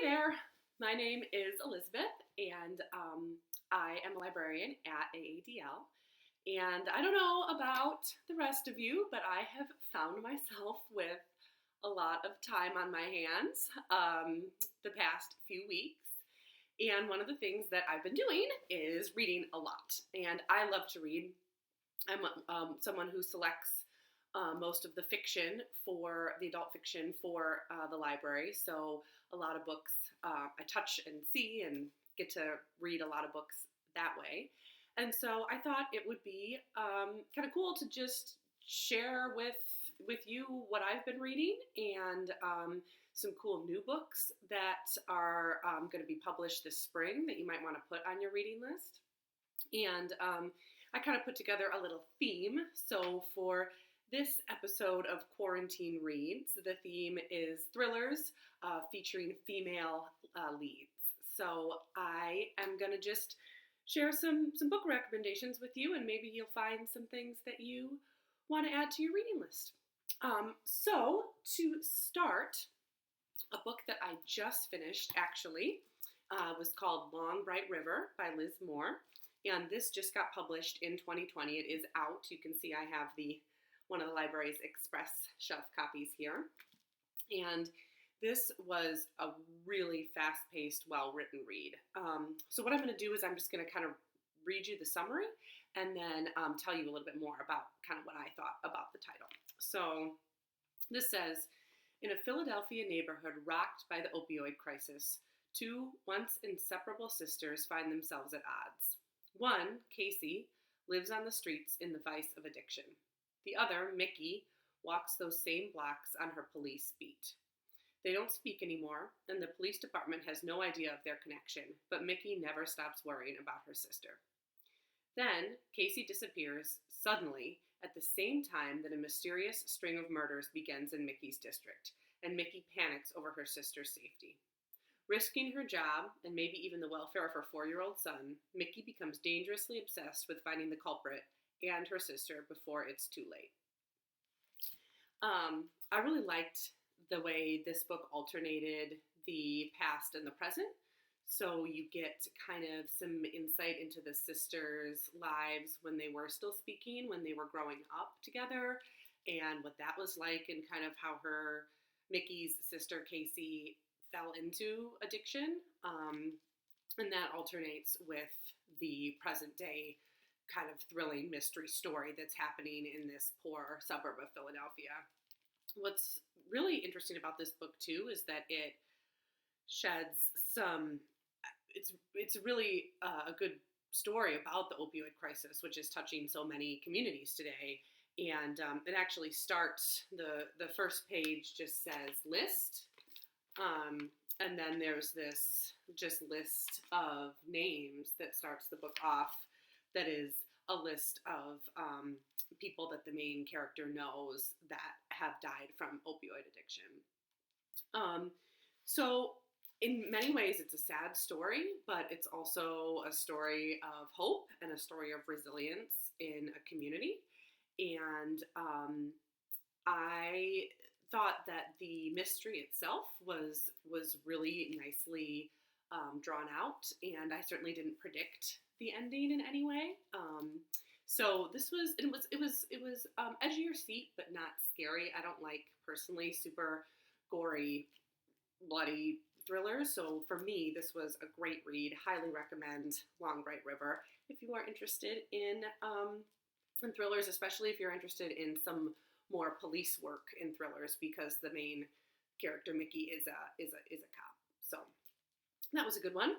there, my name is Elizabeth, and I am a librarian at AADL. And I don't know about the rest of you, but I have found myself with a lot of time on my hands the past few weeks. And one of the things that I've been doing is reading a lot. And I love to read. I'm someone who selects most of the fiction for the adult fiction for the library. So a lot of books I touch and see and get to read a lot of books that way. And so I thought it would be kind of cool to just share with you what I've been reading and some cool new books that are going to be published this spring that you might want to put on your reading list. And I kind of put together a little theme. So for this episode of Quarantine Reads, the theme is thrillers featuring female leads. So I am going to just share some book recommendations with you, and maybe you'll find some things that you want to add to your reading list. So to start, a book that I just finished actually was called Long Bright River by Liz Moore. And this just got published in 2020. It is out. You can see I have one of the library's express shelf copies here. And this was a really fast-paced, well-written read. So what I'm going to do is I'm just going to kind of read you the summary and then tell you a little bit more about kind of what I thought about the title. So this says, in a Philadelphia neighborhood rocked by the opioid crisis, two once inseparable sisters find themselves at odds. One, Casey, lives on the streets in the vice of addiction. The other, Mickey, walks those same blocks on her police beat. They don't speak anymore, and the police department has no idea of their connection, but Mickey never stops worrying about her sister. Then, Casey disappears, suddenly, at the same time that a mysterious string of murders begins in Mickey's district, and Mickey panics over her sister's safety. Risking her job, and maybe even the welfare of her 4-year-old son, Mickey becomes dangerously obsessed with finding the culprit and her sister before it's too late. I really liked the way this book alternated the past and the present. So you get kind of some insight into the sisters' lives when they were still speaking, when they were growing up together, and what that was like, and kind of how Mickey's sister Casey fell into addiction, and that alternates with the present day kind of thrilling mystery story that's happening in this poor suburb of Philadelphia. What's really interesting about this book too is that it sheds it's really a good story about the opioid crisis, which is touching so many communities today. And it actually starts, the first page just says list. And then there's this just list of names that starts the book off that is a list of people that the main character knows that have died from opioid addiction. So in many ways it's a sad story, but it's also a story of hope and a story of resilience in a community. And I thought that the mystery itself was really nicely drawn out, and I certainly didn't predict the ending in any way. So this was edge of your seat, but not scary. I don't like personally super gory, bloody thrillers. So for me, this was a great read. Highly recommend Long Bright River if you are interested in thrillers, especially if you're interested in some more police work in thrillers, because the main character Mickey is a cop. So that was a good one.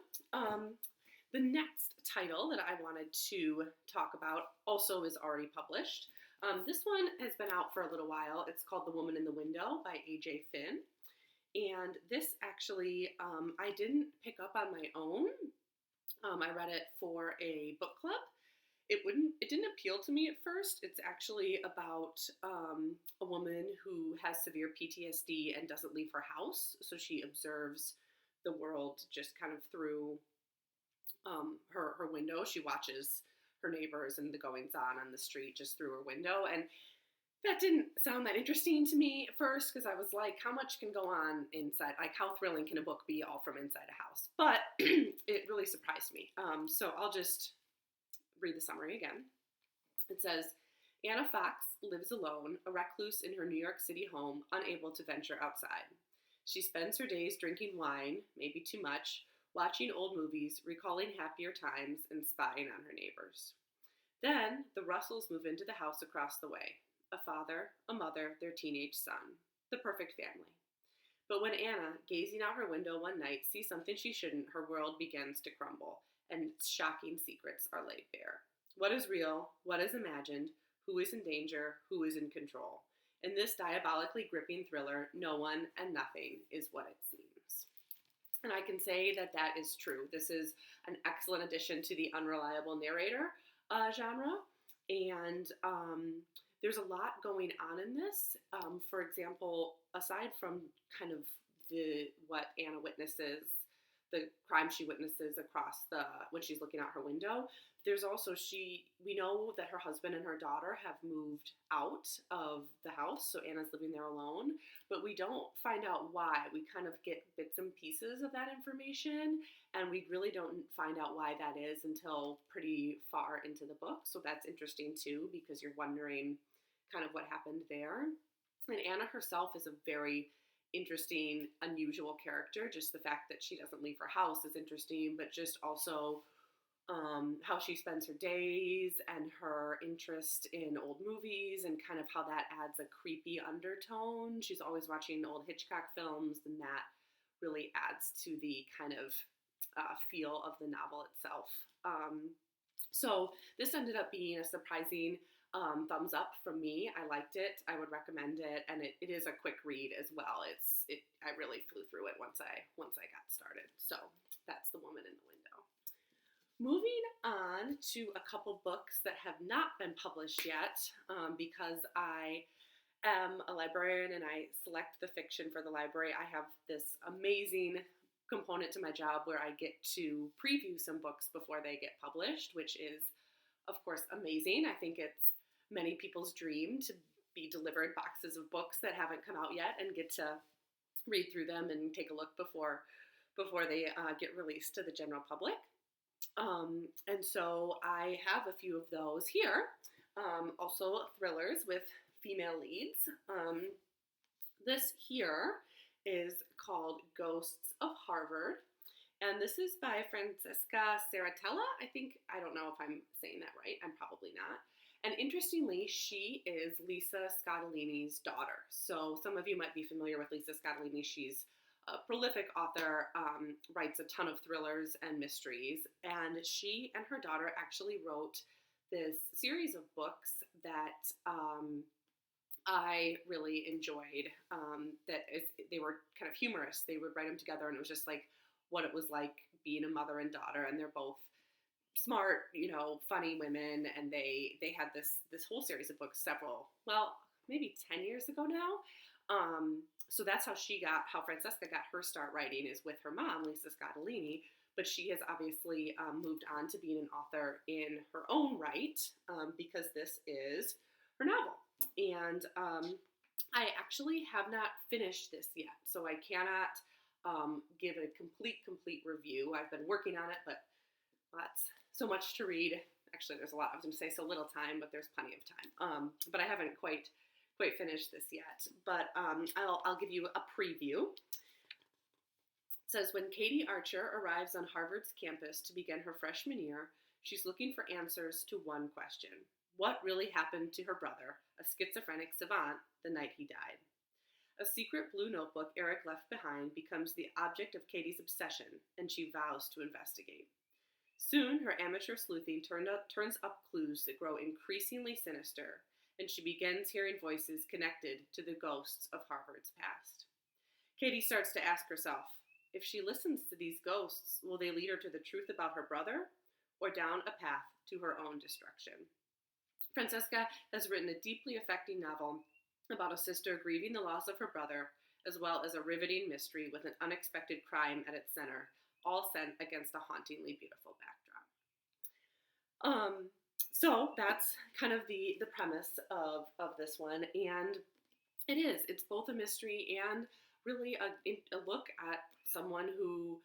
The next title that I wanted to talk about also is already published. This one has been out for a little while. It's called The Woman in the Window by A.J. Finn. And this actually, I didn't pick up on my own. I read it for a book club. It didn't appeal to me at first. It's actually about a woman who has severe PTSD and doesn't leave her house. So she observes the world just kind of through her window. She watches her neighbors and the goings on the street just through her window. And That didn't sound that interesting to me at first because I was like, how much can go on inside? Like, how thrilling can a book be all from inside a house? But it really surprised me. So I'll just read the summary again. It says, Anna Fox lives alone, a recluse in her New York City home, unable to venture outside. She spends her days drinking wine, maybe too much, watching old movies, recalling happier times, and spying on her neighbors. Then the Russells move into the house across the way. A father, a mother, their teenage son. The perfect family. But when Anna, gazing out her window one night, sees something she shouldn't, her world begins to crumble, and shocking secrets are laid bare. What is real? What is imagined? Who is in danger? Who is in control? In this diabolically gripping thriller, no one and nothing is what it seems. And I can say that that is true. This is an excellent addition to the unreliable narrator genre. And there's a lot going on in this. For example, aside from kind of what Anna witnesses, the crime she witnesses when she's looking out her window, there's also we know that her husband and her daughter have moved out of the house, so Anna's living there alone, but we don't find out why. We kind of get bits and pieces of that information, and we really don't find out why that is until pretty far into the book, so that's interesting too, because you're wondering kind of what happened there. And Anna herself is a very interesting, unusual character. Just the fact that she doesn't leave her house is interesting, but just also how she spends her days and her interest in old movies and kind of how that adds a creepy undertone. She's always watching old Hitchcock films, and that really adds to the kind of feel of the novel itself. So this ended up being a surprising thumbs up from me. I liked it. I would recommend it, and it is a quick read as well. I really flew through it once I got started. So that's The Woman in the Window. Moving on to a couple books that have not been published yet, because I am a librarian and I select the fiction for the library. I have this amazing component to my job where I get to preview some books before they get published, which is, of course, amazing. I think it's many people's dream to be delivered boxes of books that haven't come out yet and get to read through them and take a look before they get released to the general public. And so I have a few of those here. Also thrillers with female leads. This here is called Ghosts of Harvard. And this is by Francesca Saratella. I don't know if I'm saying that right. I'm probably not. And interestingly, she is Lisa Scottolini's daughter. So some of you might be familiar with Lisa Scottolini. She's a prolific author, writes a ton of thrillers and mysteries. And she and her daughter actually wrote this series of books that I really enjoyed. They were kind of humorous. They would write them together, and it was just like what it was like being a mother and daughter. And they're both smart, funny women, and they had this whole series of books maybe 10 years ago now. So that's how Francesca got her start writing, is with her mom, Lisa Scottolini, but she has obviously moved on to being an author in her own right, because this is her novel. And I actually have not finished this yet, so I cannot give a complete review. I've been working on it, but that's so much to read. Actually, there's a lot. I was going to say so little time, but there's plenty of time. But I haven't quite finished this yet. But I'll give you a preview. It says, when Katie Archer arrives on Harvard's campus to begin her freshman year, she's looking for answers to one question. What really happened to her brother, a schizophrenic savant, the night he died? A secret blue notebook Eric left behind becomes the object of Katie's obsession, and she vows to investigate. Soon, her amateur sleuthing turns up clues that grow increasingly sinister, and she begins hearing voices connected to the ghosts of Harvard's past. Katie starts to ask herself, if she listens to these ghosts, will they lead her to the truth about her brother, or down a path to her own destruction? Francesca has written a deeply affecting novel about a sister grieving the loss of her brother, as well as a riveting mystery with an unexpected crime at its center, all set against a hauntingly beautiful backdrop. So that's kind of the premise of this one, and it's both a mystery and really a look at someone who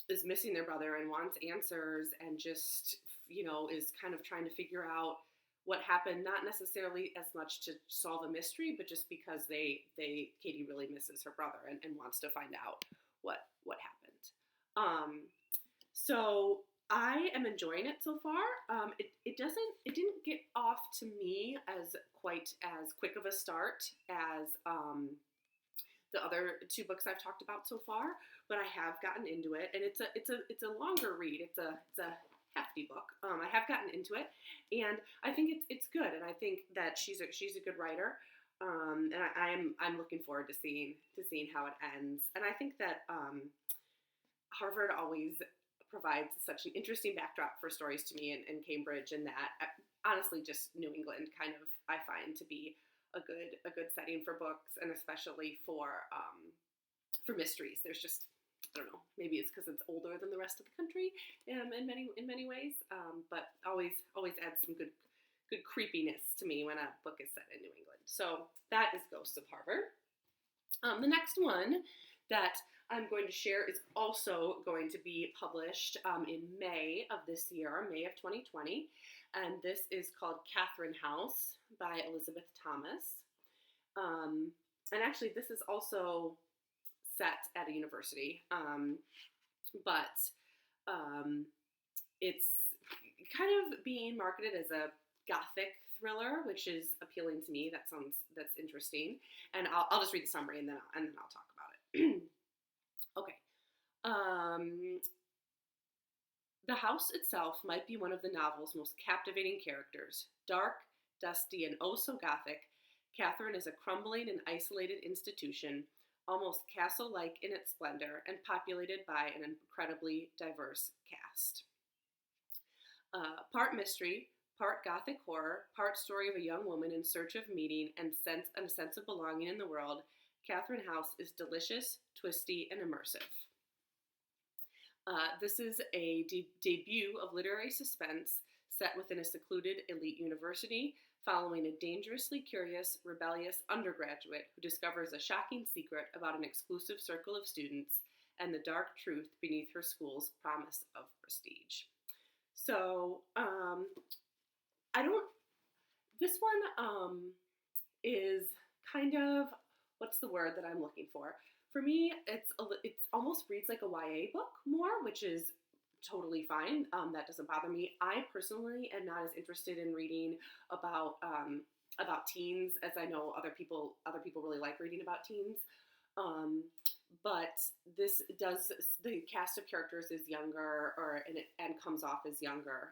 is missing their brother and wants answers, and just is kind of trying to figure out what happened, not necessarily as much to solve a mystery, but just because Katie really misses her brother, and wants to find out what happened. So I am enjoying it so far. It didn't get off to me as quite as quick of a start as the other two books I've talked about so far, but I have gotten into it, and it's a longer read. It's a hefty book. I have gotten into it, and I think it's good, and I think that she's a good writer. And I'm looking forward to seeing how it ends. And I think that Harvard always provides such an interesting backdrop for stories to me, and Cambridge, and that honestly just New England kind of I find to be a good setting for books, and especially for mysteries. There's just, I don't know, maybe it's because it's older than the rest of the country in many ways, but always adds some good creepiness to me when a book is set in New England. So that is Ghosts of Harvard. The next one that I'm going to share is also going to be published in May of this year, May of 2020, and this is called Catherine House by Elizabeth Thomas. And actually, this is also set at a university, but it's kind of being marketed as a gothic thriller, which is appealing to me. That's interesting, and I'll just read the summary, and then I'll talk about it. Okay. The house itself might be one of the novel's most captivating characters. Dark, dusty, and oh so gothic, Catherine is a crumbling and isolated institution, almost castle-like in its splendor, and populated by an incredibly diverse cast. Part mystery, part gothic horror, part story of a young woman in search of meaning and a sense of belonging in the world, Catherine House is delicious, twisty, and immersive. This is a debut of literary suspense set within a secluded elite university, following a dangerously curious, rebellious undergraduate who discovers a shocking secret about an exclusive circle of students and the dark truth beneath her school's promise of prestige. So, this one is kind of, what's the word that I'm looking for? For me, it's almost reads like a YA book more, which is totally fine. That doesn't bother me. I personally am not as interested in reading about teens, as I know other people really like reading about teens. But the cast of characters is younger, and comes off as younger.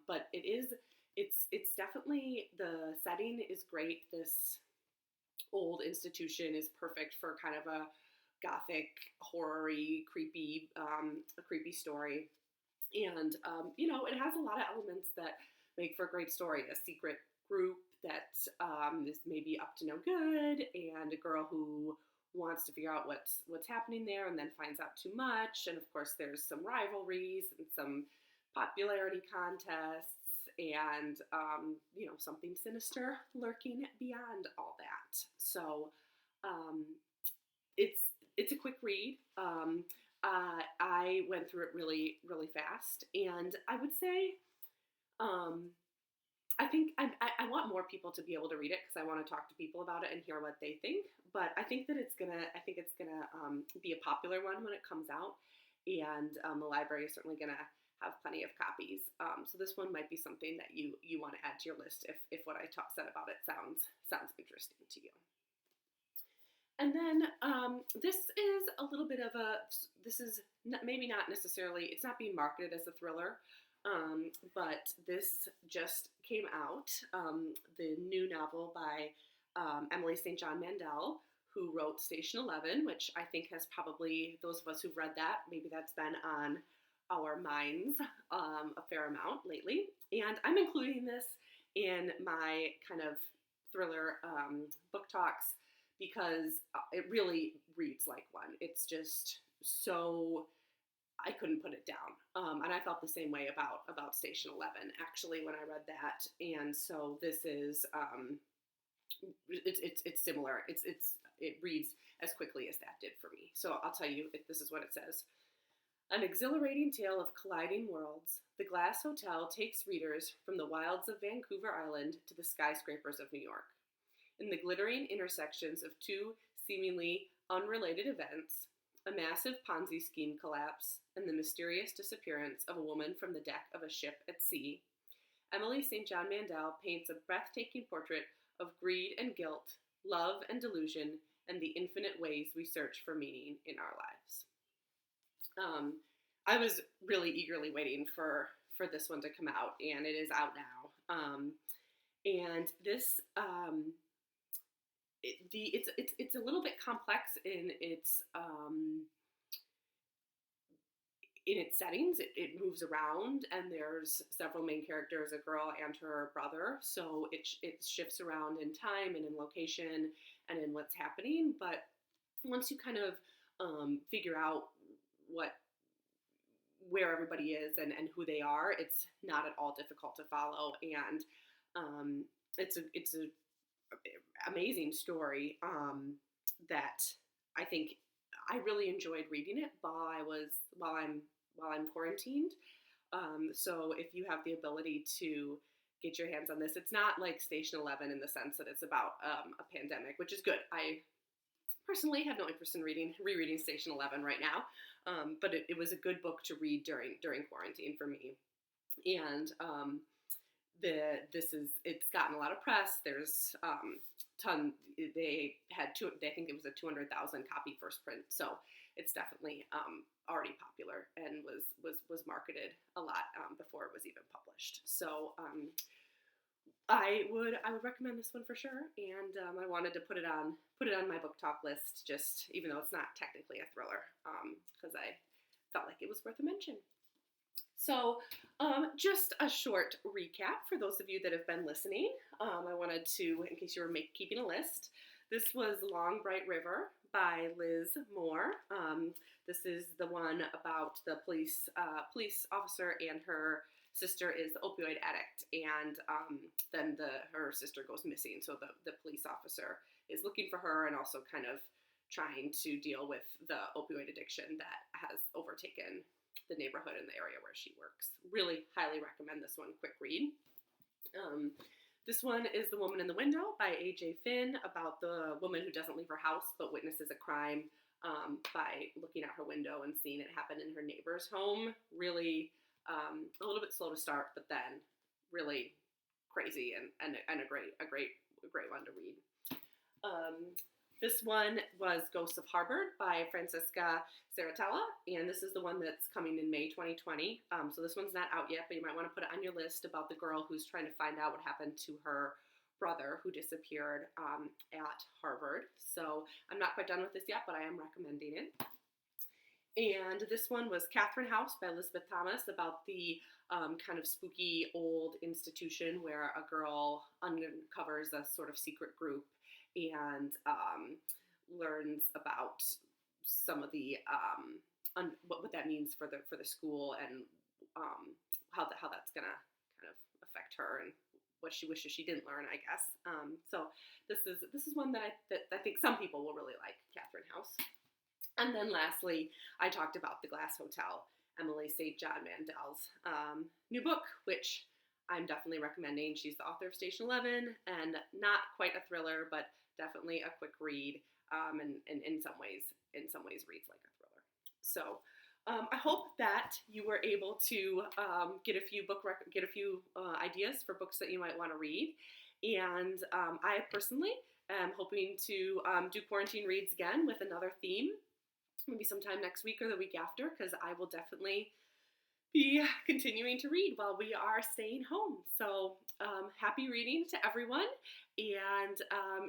But it's definitely, the setting is great. This old institution is perfect for kind of a gothic, horror-y, creepy story. And, it has a lot of elements that make for a great story. A secret group that is maybe up to no good, and a girl who wants to figure out what's happening there, and then finds out too much. And of course, there's some rivalries and some popularity contests, and something sinister lurking beyond all that. So it's a quick read. I went through it really, really fast, and I would say I think I want more people to be able to read it, because I want to talk to people about it and hear what they think. But I think that it's gonna be a popular one when it comes out, and the library is certainly gonna have plenty of copies. So this one might be something that you want to add to your list if what I said about it sounds interesting to you. And then this is a little bit of this is maybe not necessarily, it's not being marketed as a thriller, but this just came out, the new novel by Emily St. John Mandel, who wrote Station 11, which I think has probably, those of us who've read that, maybe that's been on our minds a fair amount lately. And I'm including this in my kind of thriller book talks, because it really reads like one. It's just so, I couldn't put it down. And I felt the same way about Station 11, actually, when I read that. And so this is, it's similar. It reads as quickly as that did for me. So I'll tell you, this is what it says. An exhilarating tale of colliding worlds, The Glass Hotel takes readers from the wilds of Vancouver Island to the skyscrapers of New York. In the glittering intersections of two seemingly unrelated events, a massive Ponzi scheme collapse, and the mysterious disappearance of a woman from the deck of a ship at sea, Emily St. John Mandel paints a breathtaking portrait of greed and guilt, love and delusion, and the infinite ways we search for meaning in our lives. I was really eagerly waiting for this one to come out, and it is out now. And this it's a little bit complex in its settings. It moves around, and there's several main characters, a girl and her brother, so it shifts around in time and in location and in what's happening. But once you kind of figure out where everybody is and who they are, it's not at all difficult to follow, and it's a amazing story that I think I really enjoyed reading it while I'm quarantined. So if you have the ability to get your hands on this, it's not like Station 11 in the sense that it's about a pandemic, which is good. I personally have no interest in rereading Station 11 right now, but it was a good book to read during quarantine for me. And it's gotten a lot of press. There's they think it was a 200,000 copy first print, so it's definitely already popular and was marketed a lot before it was even published. So I would recommend this one for sure, and I wanted to put it on my book talk list, just even though it's not technically a thriller, because I felt like it was worth a mention. So just a short recap for those of you that have been listening. I wanted to, in case you were keeping a list, this was Long Bright River by Liz Moore. This is the one about the police officer, and her sister is the opioid addict, and then her sister goes missing. So the police officer is looking for her and also kind of trying to deal with the opioid addiction that has overtaken the neighborhood in the area where she works. Really highly recommend this one. Quick read. This one is The Woman in the Window by A.J. Finn, about the woman who doesn't leave her house but witnesses a crime by looking out her window and seeing it happen in her neighbor's home. Really a little bit slow to start, but then really crazy and a great one to read. This one was Ghosts of Harvard by Francisca Saratella, and this is the one that's coming in May 2020. So this one's not out yet, but you might want to put it on your list, about the girl who's trying to find out what happened to her brother who disappeared at Harvard. So I'm not quite done with this yet, but I am recommending it. And this one was Catherine House by Elizabeth Thomas, about the kind of spooky old institution where a girl uncovers a sort of secret group and learns about some of the what that means for the school, and how that's gonna kind of affect her and what she wishes she didn't learn, I guess. So this is one that I think some people will really like, Catherine House. And then lastly, I talked about The Glass Hotel, Emily St. John Mandel's new book, which I'm definitely recommending. She's the author of Station 11, and not quite a thriller, but definitely a quick read, and in some ways reads like a thriller. So I hope that you were able to get a few ideas for books that you might want to read. And I personally am hoping to do quarantine reads again with another theme, maybe sometime next week or the week after, because I will definitely be continuing to read while we are staying home. So happy reading to everyone, and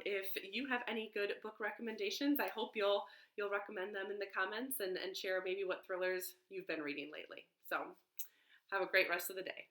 if you have any good book recommendations, I hope you'll recommend them in the comments and share maybe what thrillers you've been reading lately. So have a great rest of the day.